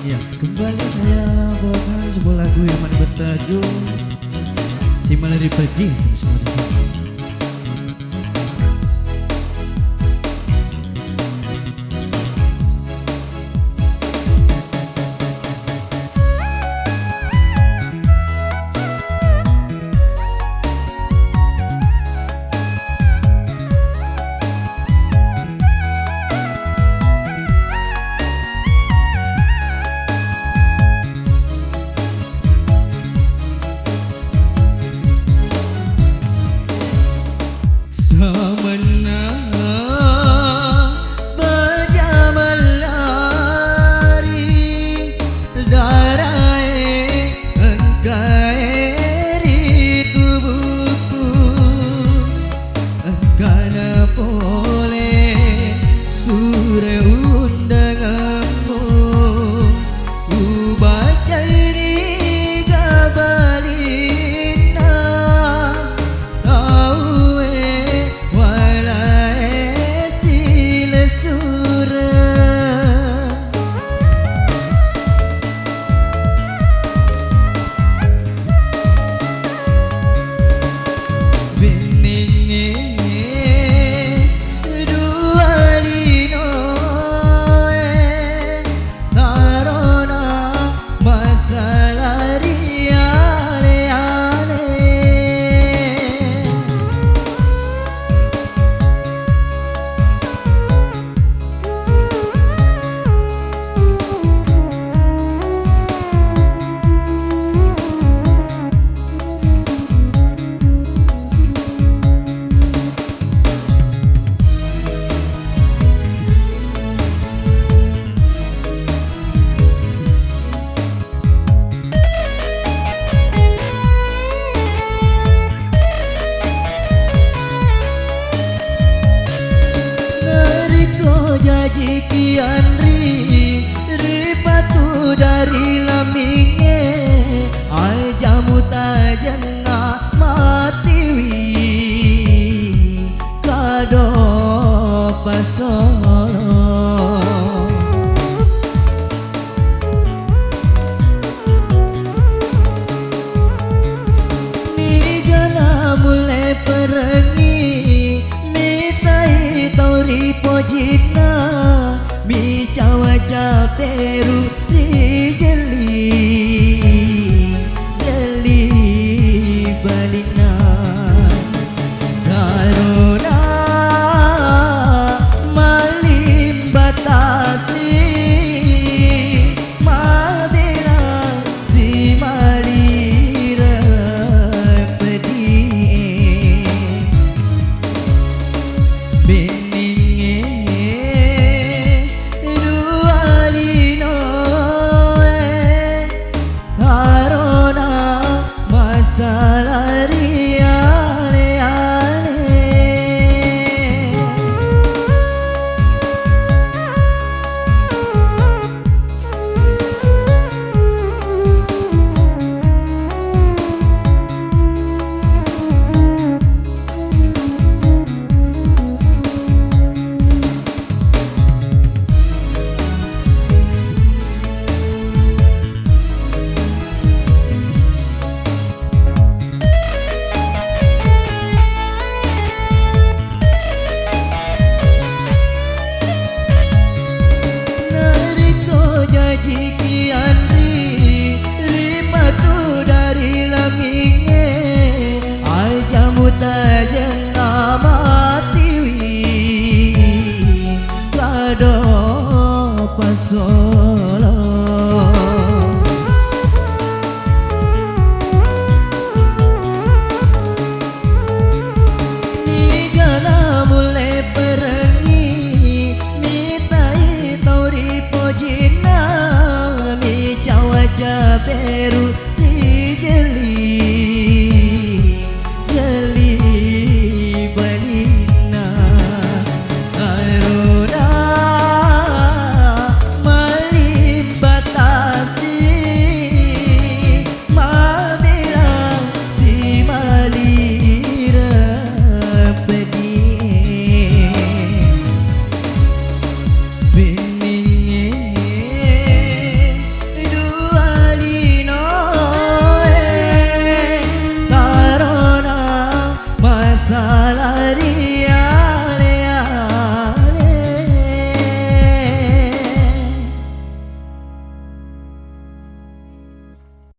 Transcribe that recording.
Ya, kembali saya bawakan sebuah lagu yang mana bertajuk Si Malari Pergi. Kian ripatu dari lambinge ai jamu tajana matiwi kado pasolo ni gana mulai perengi ni tai tauri pojitna mi cawa teru si jeli balina karona malim batasi madera si malira pedih Kian ripatu dari lambinge ai jamu tajana matiwi kado pasolo ni gana mulai perengi mi tai tauri pojina beru si jeli balina karona malim batasi madera si malira pedih Ariane